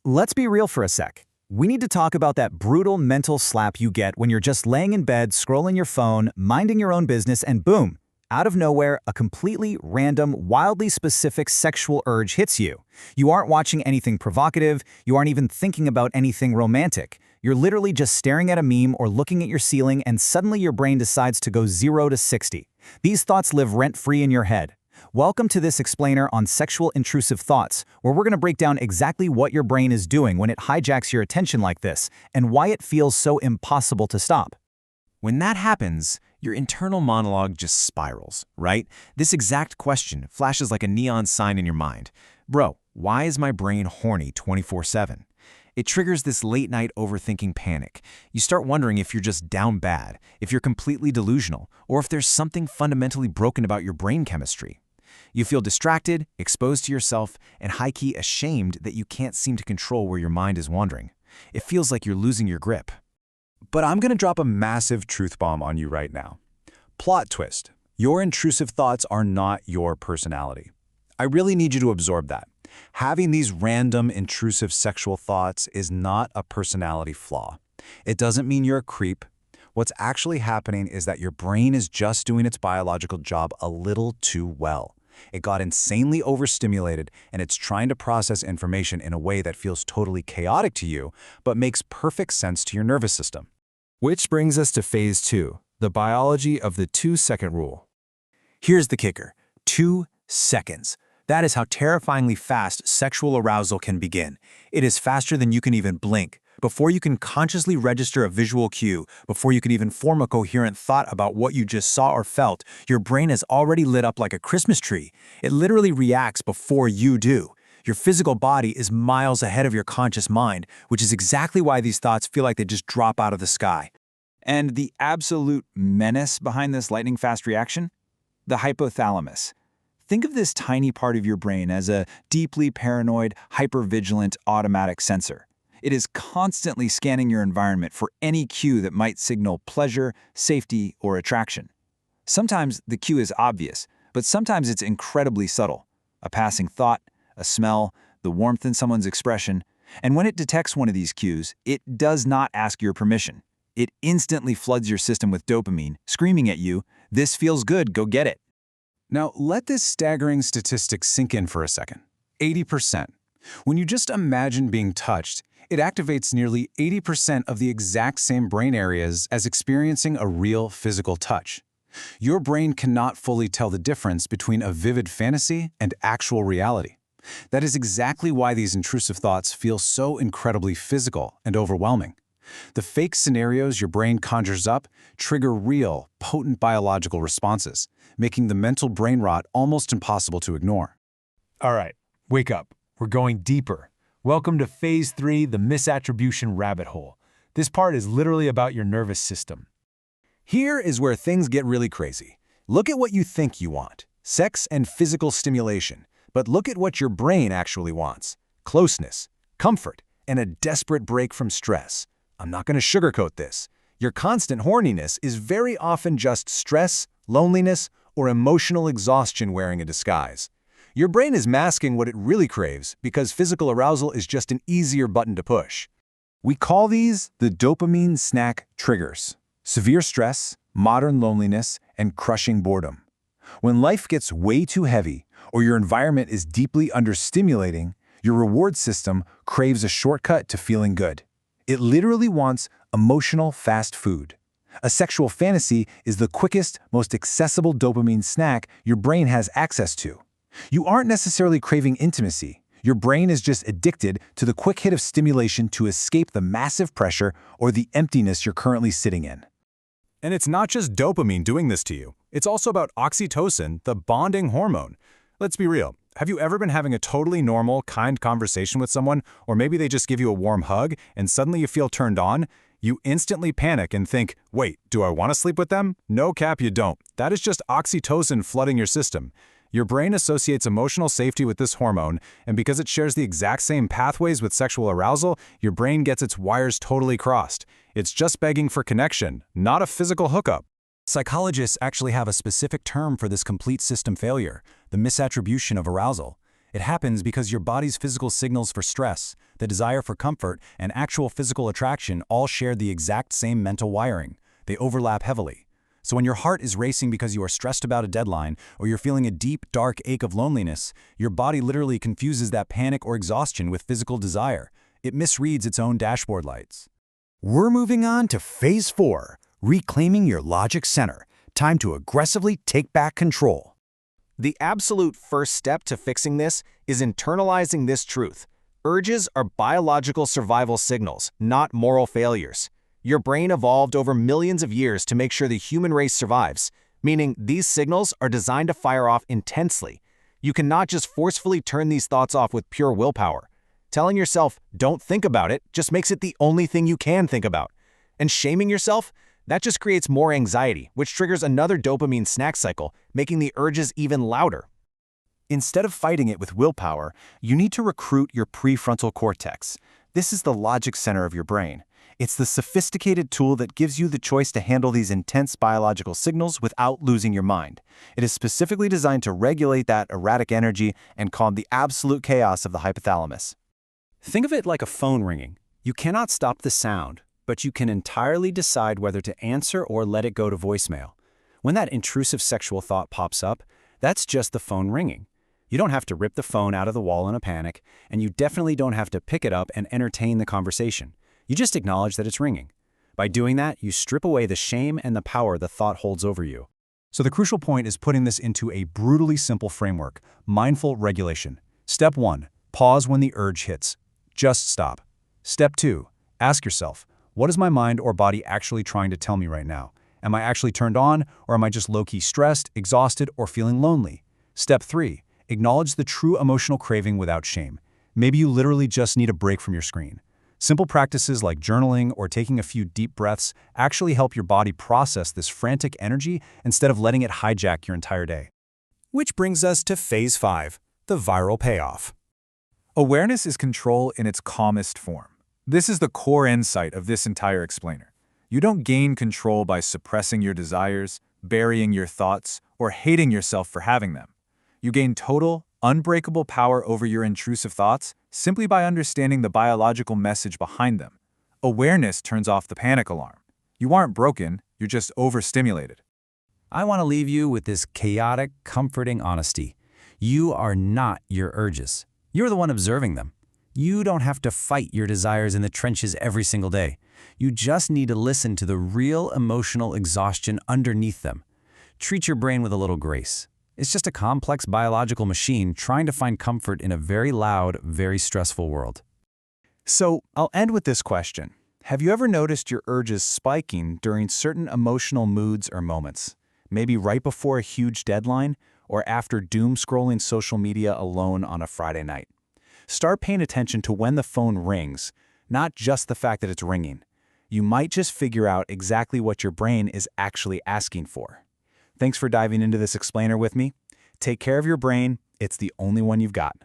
Let's be real for a sec. We need to talk about that brutal mental slap you get when you're just laying in bed, scrolling your phone, minding your own business, and boom, out of nowhere, a completely random, wildly specific sexual urge hits you. You aren't watching anything provocative, you aren't even thinking about anything romantic. You're literally just staring at a meme or looking at your ceiling, and suddenly your brain decides to go 0 to 60. These thoughts live rent-free in your head. Welcome to this explainer on sexual intrusive thoughts, where we're going to break down exactly what your brain is doing when it hijacks your attention like this, and why it feels so impossible to stop. When that happens, your internal monologue just spirals, right? This exact question flashes like a neon sign in your mind. Bro, why is my brain horny 24/7? It triggers this late-night overthinking panic. You start wondering if you're just down bad, if you're completely delusional, or if there's something fundamentally broken about your brain chemistry. You feel distracted, exposed to yourself, and high-key ashamed that you can't seem to control where your mind is wandering. It feels like you're losing your grip. But I'm going to drop a massive truth bomb on you right now. Plot twist. Your intrusive thoughts are not your personality. I really need you to absorb that. Having these random, intrusive sexual thoughts is not a personality flaw. It doesn't mean you're a creep. What's actually happening is that your brain is just doing its biological job a little too well. It got insanely overstimulated, and it's trying to process information in a way that feels totally chaotic to you, but makes perfect sense to your nervous system. Which brings us to phase 2, the biology of the 2-second rule. Here's the kicker: 2 seconds. That is how terrifyingly fast sexual arousal can begin. It is faster than you can even blink. Before you can consciously register a visual cue, before you can even form a coherent thought about what you just saw or felt, your brain has already lit up like a Christmas tree. It literally reacts before you do. Your physical body is miles ahead of your conscious mind, which is exactly why these thoughts feel like they just drop out of the sky. And the absolute menace behind this lightning-fast reaction? The hypothalamus. Think of this tiny part of your brain as a deeply paranoid, hypervigilant automatic sensor. It is constantly scanning your environment for any cue that might signal pleasure, safety, or attraction. Sometimes the cue is obvious, but sometimes it's incredibly subtle. A passing thought, a smell, the warmth in someone's expression. And when it detects one of these cues, it does not ask your permission. It instantly floods your system with dopamine, screaming at you, "This feels good, go get it." Now, let this staggering statistic sink in for a second. 80%. When you just imagine being touched, it activates nearly 80% of the exact same brain areas as experiencing a real physical touch. Your brain cannot fully tell the difference between a vivid fantasy and actual reality. That is exactly why these intrusive thoughts feel so incredibly physical and overwhelming. The fake scenarios your brain conjures up trigger real, potent biological responses, making the mental brain rot almost impossible to ignore. All right, wake up. We're going deeper. Welcome to phase 3, the misattribution rabbit hole. This part is literally about your nervous system. Here is where things get really crazy. Look at what you think you want: sex and physical stimulation. But look at what your brain actually wants: closeness, comfort, and a desperate break from stress. I'm not going to sugarcoat this. Your constant horniness is very often just stress, loneliness, or emotional exhaustion wearing a disguise. Your brain is masking what it really craves because physical arousal is just an easier button to push. We call these the dopamine snack triggers: severe stress, modern loneliness, and crushing boredom. When life gets way too heavy or your environment is deeply understimulating, your reward system craves a shortcut to feeling good. It literally wants emotional fast food. A sexual fantasy is the quickest, most accessible dopamine snack your brain has access to. You aren't necessarily craving intimacy. Your brain is just addicted to the quick hit of stimulation to escape the massive pressure or the emptiness you're currently sitting in. And it's not just dopamine doing this to you. It's also about oxytocin, the bonding hormone. Let's be real. Have you ever been having a totally normal, kind conversation with someone, or maybe they just give you a warm hug, and suddenly you feel turned on? You instantly panic and think, wait, do I want to sleep with them? No cap, you don't. That is just oxytocin flooding your system. Your brain associates emotional safety with this hormone, and because it shares the exact same pathways with sexual arousal, your brain gets its wires totally crossed. It's just begging for connection, not a physical hookup. Psychologists actually have a specific term for this complete system failure: the misattribution of arousal. It happens because your body's physical signals for stress, the desire for comfort, and actual physical attraction all share the exact same mental wiring. They overlap heavily. So when your heart is racing because you are stressed about a deadline, or you're feeling a deep, dark ache of loneliness, your body literally confuses that panic or exhaustion with physical desire. It misreads its own dashboard lights. We're moving on to Phase 4, reclaiming your logic center. Time to aggressively take back control. The absolute first step to fixing this is internalizing this truth. Urges are biological survival signals, not moral failures. Your brain evolved over millions of years to make sure the human race survives, meaning these signals are designed to fire off intensely. You cannot just forcefully turn these thoughts off with pure willpower. Telling yourself, don't think about it, just makes it the only thing you can think about. And shaming yourself, that just creates more anxiety, which triggers another dopamine snack cycle, making the urges even louder. Instead of fighting it with willpower, you need to recruit your prefrontal cortex. This is the logic center of your brain. It's the sophisticated tool that gives you the choice to handle these intense biological signals without losing your mind. It is specifically designed to regulate that erratic energy and calm the absolute chaos of the hypothalamus. Think of it like a phone ringing. You cannot stop the sound, but you can entirely decide whether to answer or let it go to voicemail. When that intrusive sexual thought pops up, that's just the phone ringing. You don't have to rip the phone out of the wall in a panic, and you definitely don't have to pick it up and entertain the conversation. You just acknowledge that it's ringing. By doing that, you strip away the shame and the power the thought holds over you. So the crucial point is putting this into a brutally simple framework: mindful regulation. Step 1, pause when the urge hits. Just stop. Step 2, ask yourself, what is my mind or body actually trying to tell me right now? Am I actually turned on, or am I just low-key stressed, exhausted, or feeling lonely? Step 3, acknowledge the true emotional craving without shame. Maybe you literally just need a break from your screen. Simple practices like journaling or taking a few deep breaths actually help your body process this frantic energy instead of letting it hijack your entire day. Which brings us to Phase 5, the viral payoff. Awareness is control in its calmest form. This is the core insight of this entire explainer. You don't gain control by suppressing your desires, burying your thoughts, or hating yourself for having them. You gain total, unbreakable power over your intrusive thoughts simply by understanding the biological message behind them. Awareness turns off the panic alarm. You aren't broken, you're just overstimulated. I want to leave you with this chaotic, comforting honesty. You are not your urges. You're the one observing them. You don't have to fight your desires in the trenches every single day. You just need to listen to the real emotional exhaustion underneath them. Treat your brain with a little grace. It's just a complex biological machine trying to find comfort in a very loud, very stressful world. So, I'll end with this question. Have you ever noticed your urges spiking during certain emotional moods or moments? Maybe right before a huge deadline or after doom-scrolling social media alone on a Friday night. Start paying attention to when the phone rings, not just the fact that it's ringing. You might just figure out exactly what your brain is actually asking for. Thanks for diving into this explainer with me. Take care of your brain. It's the only one you've got.